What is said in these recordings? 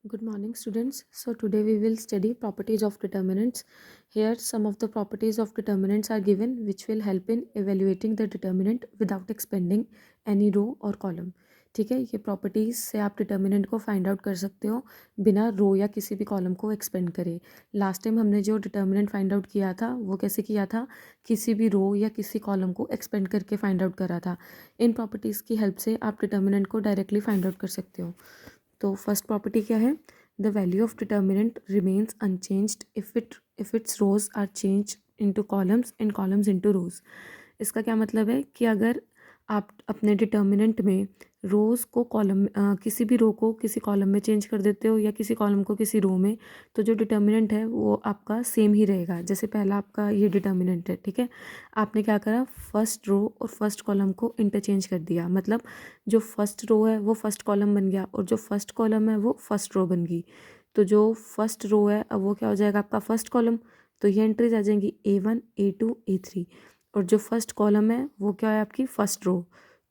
Good morning, students. So today we will study properties of determinants. Here some of the properties of determinants are given which will help in evaluating the determinant without expanding any row or column. ठीक है, ये properties से आप determinant को find out कर सकते हो बिना रो या किसी भी कॉलम को एक्सपेंड करे. लास्ट टाइम हमने जो डिटर्मिनेंट फाइंड आउट किया था वो कैसे किया था, किसी भी रो या किसी कॉलम को एक्सपेंड करके फाइंड आउट करा था. इन प्रॉपर्टीज़ की हेल्प से आप डिटर्मिनेंट को डायरेक्टली फाइंड आउट कर सकते हो. तो फर्स्ट प्रॉपर्टी क्या है, the value of determinant remains unchanged if its rows are change into columns and columns into rows. इसका क्या मतलब है कि अगर आप अपने डिटर्मिनेंट में रोज़ को कॉलम किसी भी रो को किसी कॉलम में चेंज कर देते हो या किसी कॉलम को किसी रो में, तो जो डिटर्मिनेंट है वो आपका सेम ही रहेगा. जैसे पहला आपका ये डिटर्मिनेंट है, ठीक है, आपने क्या करा, फर्स्ट रो और फर्स्ट कॉलम को इंटरचेंज कर दिया. मतलब जो फर्स्ट रो है वो फर्स्ट कॉलम बन गया और जो फर्स्ट कॉलम है वो फर्स्ट रो बन गई. तो जो फर्स्ट रो है अब वो क्या हो जाएगा आपका फर्स्ट कॉलम. तो ये एंट्रीज आ जाएंगी A1 A2 A3. और जो फर्स्ट कॉलम है वो क्या है आपकी फर्स्ट रो.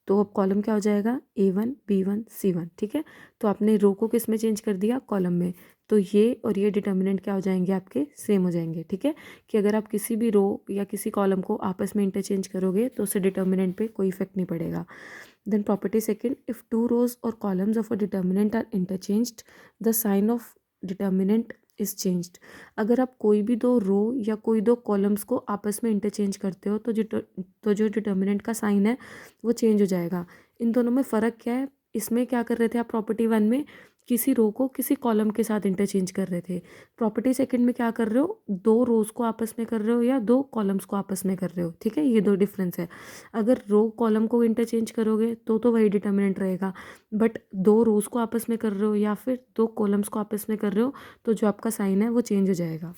तो अब कॉलम क्या हो जाएगा A1 B1 C1. ठीक है, तो आपने रो को किस में चेंज कर दिया, कॉलम में. तो ये और ये डिटर्मिनेंट क्या हो जाएंगे आपके, सेम हो जाएंगे. ठीक है, कि अगर आप किसी भी रो या किसी कॉलम को आपस में इंटरचेंज करोगे तो उससे डिटर्मिनेंट पे कोई इफेक्ट नहीं पड़ेगा. Then property second, if two rows और columns of a determinant are interchanged the sign of determinant is changed. अगर आप कोई भी दो रो या कोई दो कॉलम्स को आपस में इंटरचेंज करते हो तो जो डिटर्मिनेंट का साइन है वो चेंज हो जाएगा. इन दोनों में फ़र्क क्या है, इसमें क्या कर रहे थे आप प्रॉपर्टी वन में, किसी रो को किसी कॉलम के साथ इंटरचेंज कर रहे थे. प्रॉपर्टी सेकंड में क्या कर रहे हो, दो रोज को आपस में कर रहे हो या दो कॉलम्स को आपस में कर रहे हो. ठीक है, ये दो डिफरेंस है. अगर रो कॉलम को इंटरचेंज करोगे तो वही डिटर्मिनेंट रहेगा. बट दो रोज को आपस में कर रहे हो या फिर दो कॉलम्स को आपस में कर रहे हो तो जो आपका साइन है वो चेंज हो जाएगा.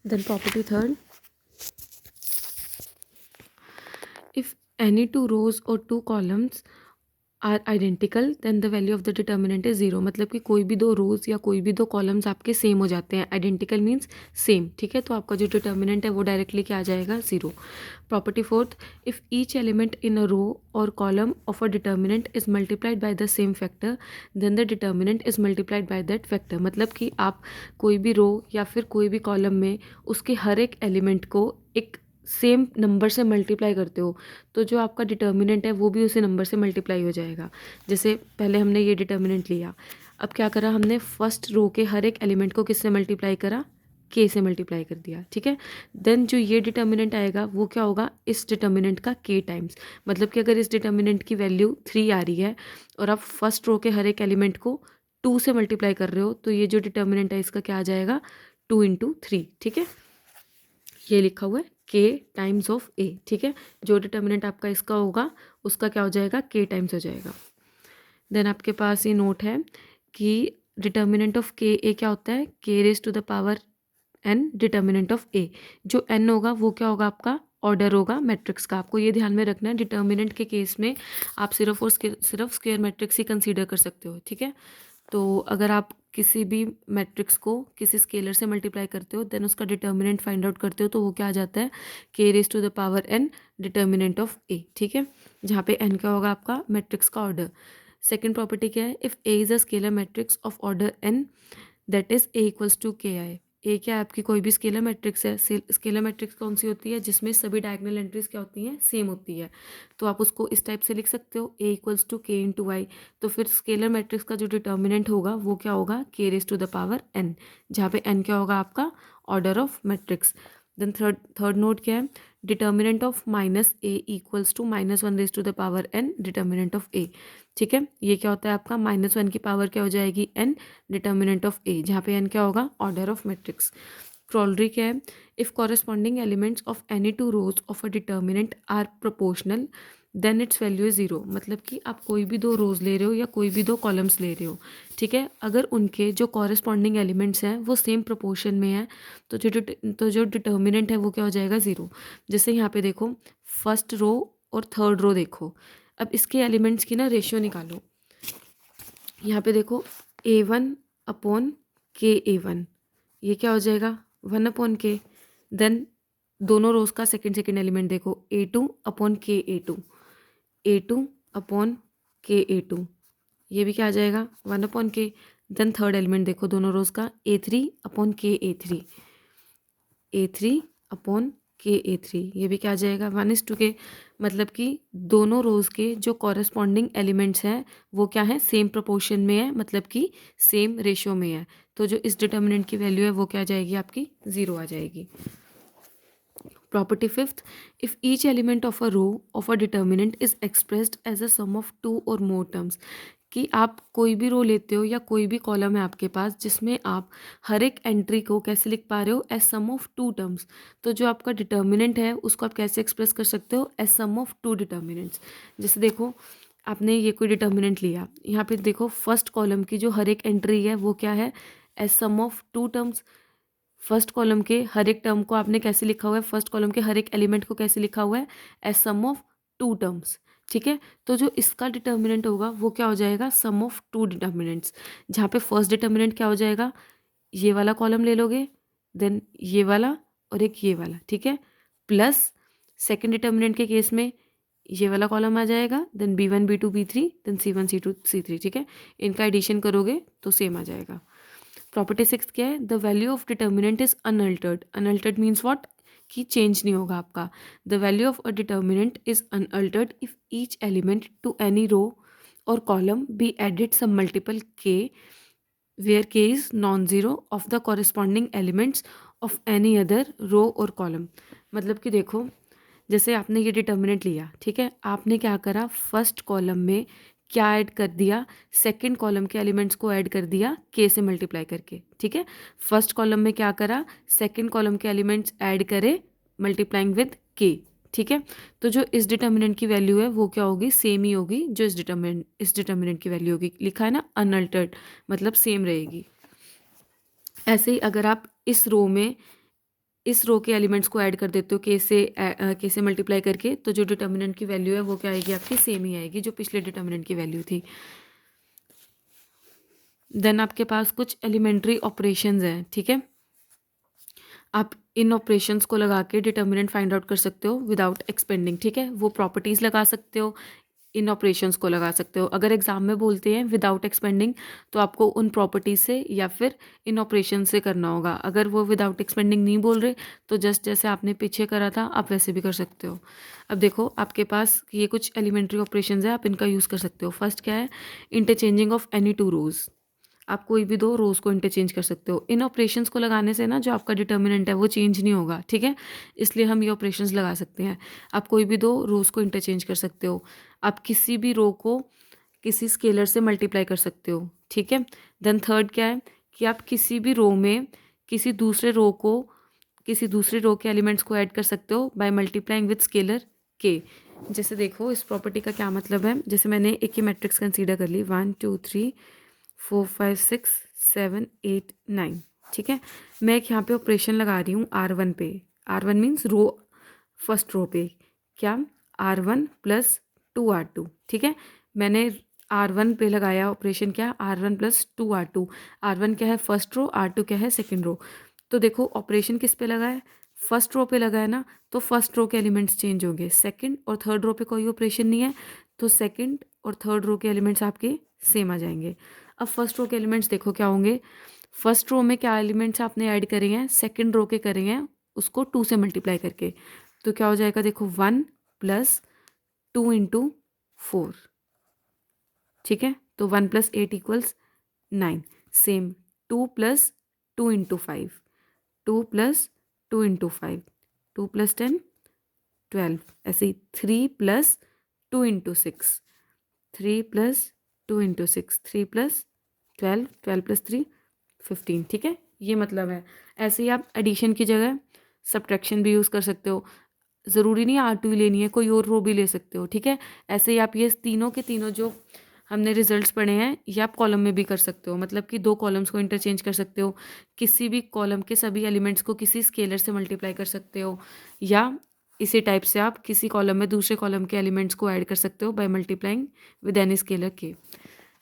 Then property third, if any two rows or two columns are identical then the value of the determinant is zero. मतलब कि कोई भी दो रोज या कोई भी दो कॉलम्स आपके सेम हो जाते हैं. Identical means same. ठीक है, तो आपका जो डिटर्मिनेंट है वो डायरेक्टली क्या आ जाएगा, zero. Property fourth, if each element in a row और column of a determinant is multiplied by the same factor then the determinant is multiplied by that factor. मतलब कि आप कोई भी रो या फिर कोई भी कॉलम में उसके हर एक एलिमेंट को एक सेम नंबर से मल्टीप्लाई करते हो तो जो आपका डिटर्मिनेंट है वो भी उसी नंबर से मल्टीप्लाई हो जाएगा. जैसे पहले हमने ये डिटर्मिनेंट लिया, अब क्या करा हमने, फर्स्ट रो के हर एक एलिमेंट को किससे मल्टीप्लाई करा, के से मल्टीप्लाई कर दिया. ठीक है, देन जो ये डिटर्मिनेंट आएगा वो क्या होगा, इस डिटर्मिनेंट का के टाइम्स. मतलब कि अगर इस डिटर्मिनेंट की वैल्यू 3 आ रही है और आप फर्स्ट रो के हर एक एलिमेंट को 2 से मल्टीप्लाई कर रहे हो तो ये जो डिटर्मिनेंट है इसका क्या आ जाएगा, 2 × 3. ठीक है, ये लिखा हुआ है के टाइम्स ऑफ ए. ठीक है, जो डिटर्मिनेंट आपका इसका होगा उसका क्या हो जाएगा, के टाइम्स हो जाएगा. देन आपके पास ये नोट है कि डिटर्मिनेंट ऑफ के ए क्या होता है, k raise to the power n determinant of A. जो एन होगा वो क्या होगा आपका, ऑर्डर होगा मैट्रिक्स का. आपको ये ध्यान में रखना है, डिटर्मिनेंट के केस में आप सिर्फ और सिर्फ स्क्वायर मैट्रिक्स ही कंसीडर कर सकते हो. ठीक है, तो अगर आप किसी भी मैट्रिक्स को किसी स्केलर से मल्टीप्लाई करते हो देन उसका डिटर्मिनेंट फाइंड आउट करते हो तो वो क्या आ जाता है, k raise to the power n determinant of A. ठीक है, जहाँ पे एन क्या होगा आपका मैट्रिक्स का ऑर्डर. सेकेंड प्रॉपर्टी क्या है, if A is a scalar matrix of order n that is A equals to k I. A क्या है आपकी, कोई भी स्केलर मैट्रिक्स है. स्केलर मैट्रिक्स कौन सी होती है, जिसमें सभी डायगोनल एंट्रीज क्या होती हैं, सेम होती है. तो आप उसको इस टाइप से लिख सकते हो, ए इक्वल्स टू के इंटू वाई. तो फिर स्केलर मैट्रिक्स का जो डिटर्मिनेंट होगा वो क्या होगा, k raise to the power n, जहाँ पे एन क्या होगा आपका order of matrix. Then third note क्या है, determinant of minus A equals to -1 raise to the power n determinant of A. ठीक है, ये क्या होता है आपका, -1 की पावर क्या हो जाएगी, एन डिटर्मिनेंट ऑफ ए, जहाँ पे एन क्या होगा, ऑर्डर ऑफ मैट्रिक्स. क्रोलरी क्या है, if corresponding elements of any two rows of a determinant are proportional then its value is zero. मतलब कि आप कोई भी दो रोज ले रहे हो या कोई भी दो कॉलम्स ले रहे हो, ठीक है, अगर उनके जो कॉरेस्पॉन्डिंग एलिमेंट्स हैं वो सेम प्रोपोर्शन में है तो जो डिटर्मिनेंट है वो क्या हो जाएगा, ज़ीरो. जैसे यहाँ पे देखो, फर्स्ट रो और थर्ड रो देखो, अब इसके एलिमेंट्स की ना रेशियो निकालो. यहाँ पे देखो A1/K A1, ये क्या हो जाएगा, 1/K. देन दोनों रोज का सेकंड सेकंड एलिमेंट देखो, A2/K A2, A2/K A2, ये भी क्या आ जाएगा 1/k। देन थर्ड एलिमेंट देखो दोनों रोज का A3/k A3, A3/k A3, ये भी क्या आ जाएगा 1:k। मतलब कि दोनों रोज के जो कॉरेस्पॉन्डिंग एलिमेंट्स हैं वो क्या है, सेम प्रोपोर्शन में है, मतलब कि सेम रेशियो में है। तो जो इस डिटर्मिनेंट की वैल्यू है वो क्या आ जाएगी आपकी 0 आ जाएगी। Property fifth, if each element of a row of a determinant is expressed as a sum of two or more terms, कि आप कोई भी रो लेते हो या कोई भी कॉलम है आपके पास जिसमें आप हर एक एंट्री को कैसे लिख पा रहे हो, as sum of two terms. तो जो आपका डिटर्मिनेंट है उसको आप कैसे एक्सप्रेस कर सकते हो, as sum of two determinants. जैसे देखो आपने ये कोई डिटर्मिनेंट लिया, यहाँ पे देखो फर्स्ट कॉलम की जो हर एक एंट्री है वो क्या है, as sum of two terms. First column के हर एक टर्म को आपने कैसे लिखा हुआ है, फर्स्ट कॉलम के हर एक एलिमेंट को कैसे लिखा हुआ है, as sum of two terms. ठीक है, तो जो इसका डिटर्मिनेंट होगा वो क्या हो जाएगा, सम ऑफ टू डिटर्मिनेंट्स। जहाँ पे फर्स्ट डिटर्मिनेंट क्या हो जाएगा, ये वाला कॉलम ले लोगे, देन ये वाला और एक ये वाला, ठीक है, प्लस सेकेंड डिटर्मिनेंट के केस में ये वाला कॉलम आ जाएगा, then B1 B2 B3, then C1 C2 C3। ठीक है, इनका एडिशन करोगे तो सेम आ जाएगा। प्रॉपर्टी सिक्स क्या है, the value of determinant is unaltered. Unaltered means what, कि चेंज नहीं होगा आपका। The value of a determinant is unaltered if each element to any row और column be added some multiple k where k is non-zero of the corresponding elements of any other row और column। मतलब कि देखो जैसे आपने ये determinant लिया, ठीक है, आपने क्या करा, फर्स्ट कॉलम में क्या ऐड कर दिया, सेकंड कॉलम के एलिमेंट्स को ऐड कर दिया के से मल्टीप्लाई करके। ठीक है, फर्स्ट कॉलम में क्या करा, सेकंड कॉलम के एलिमेंट्स ऐड करे मल्टीप्लाइंग विद के। ठीक है, तो जो इस डिटर्मिनेंट की वैल्यू है वो क्या होगी, सेम ही होगी जो इस डिटर्मिनेंट की वैल्यू होगी। लिखा है ना अनअल्टर्ड, मतलब सेम रहेगी। ऐसे ही अगर आप इस रो के एलिमेंट्स को ऐड कर देते हो के से मल्टीप्लाई करके, तो जो डिटर्मिनेंट की वैल्यू है वो क्या आएगी आपकी, सेम ही आएगी जो पिछले डिटर्मिनेंट की वैल्यू थी। देन आपके पास कुछ एलिमेंट्री ऑपरेशंस हैं। ठीक है, आप इन ऑपरेशंस को लगा के डिटर्मिनेंट फाइंड आउट कर सकते हो विदाउट एक्सपेंडिंग। ठीक है, वो प्रॉपर्टीज लगा सकते हो, इन ऑपरेशंस को लगा सकते हो। अगर एग्जाम में बोलते हैं विदाउट एक्सपेंडिंग तो आपको उन प्रॉपर्टीज से या फिर इन ऑपरेशन से करना होगा। अगर वो विदाउट एक्सपेंडिंग नहीं बोल रहे तो जस्ट जैसे आपने पीछे करा था आप वैसे भी कर सकते हो। अब देखो आपके पास ये कुछ एलिमेंट्री ऑपरेशंस है, आप इनका यूज़ कर सकते हो। फर्स्ट क्या है, इंटरचेंजिंग ऑफ एनी टू रोज। आप कोई भी दो रोज को इंटरचेंज कर सकते हो। इन ऑपरेशंस को लगाने से ना जो आपका डिटर्मिनेंट है वो चेंज नहीं होगा। ठीक है, इसलिए हम ये ऑपरेशंस लगा सकते हैं। आप कोई भी दो रोज को इंटरचेंज कर सकते हो। आप किसी भी रो को किसी स्केलर से मल्टीप्लाई कर सकते हो। ठीक है, देन थर्ड क्या है कि आप किसी भी रो में किसी दूसरे रो के एलिमेंट्स को ऐड कर सकते हो बाय मल्टीप्लाइंग विद स्केलर के। जैसे देखो इस प्रॉपर्टी का क्या मतलब है, जैसे मैंने एक ही मैट्रिक्स कंसीडर कर ली 1 2 3 4 5 6 7 8 9। ठीक है, मैं एक यहाँ पे ऑपरेशन लगा रही हूँ R1 पे। R1 मीन्स रो, फर्स्ट रो पे क्या, R1 प्लस 2R2। ठीक है, मैंने R1 पे लगाया ऑपरेशन क्या, R1 प्लस 2R2। R1 क्या है फर्स्ट रो, R2 क्या है सेकेंड रो। तो देखो ऑपरेशन किस पे लगा है, फर्स्ट रो पे लगा है ना, तो फर्स्ट रो के एलिमेंट्स चेंज होंगे। सेकंड और थर्ड रो पे कोई ऑपरेशन नहीं है तो सेकंड और थर्ड रो के एलिमेंट्स आपके सेम आ जाएंगे। अब फर्स्ट रो के एलिमेंट्स देखो क्या होंगे, फर्स्ट रो में क्या एलिमेंट्स आपने ऐड करे हैं, सेकंड रो के करे हैं उसको 2 से मल्टीप्लाई करके, तो क्या हो जाएगा देखो 1 प्लस 2 इंटू 4। ठीक है, तो 1 plus 8 equals 9। Same 2 plus 2 into 5, 2 plus 2 into 5, 2 plus 10 12। ऐसे ही 3 plus 2 into 6, 3 plus 2 into 6, 3 plus 12, 12 plus 3 15। ठीक है, ये मतलब है। ऐसे ही आप एडिशन की जगह सब्ट्रैक्शन भी यूज़ कर सकते हो। ज़रूरी नहीं R2 ही लेनी है, कोई और रो भी ले सकते हो। ठीक है, ऐसे ही आप ये तीनों के तीनों जो हमने रिजल्ट्स पढ़े हैं ये आप कॉलम में भी कर सकते हो। मतलब कि दो कॉलम्स को इंटरचेंज कर सकते हो, किसी भी कॉलम के सभी एलिमेंट्स को किसी स्केलर से मल्टीप्लाई कर सकते हो, या इसी टाइप से आप किसी कॉलम में दूसरे कॉलम के एलिमेंट्स को ऐड कर सकते हो by multiplying with any scalar के।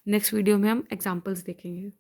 नेक्स्ट वीडियो में हम एग्जाम्पल्स देखेंगे।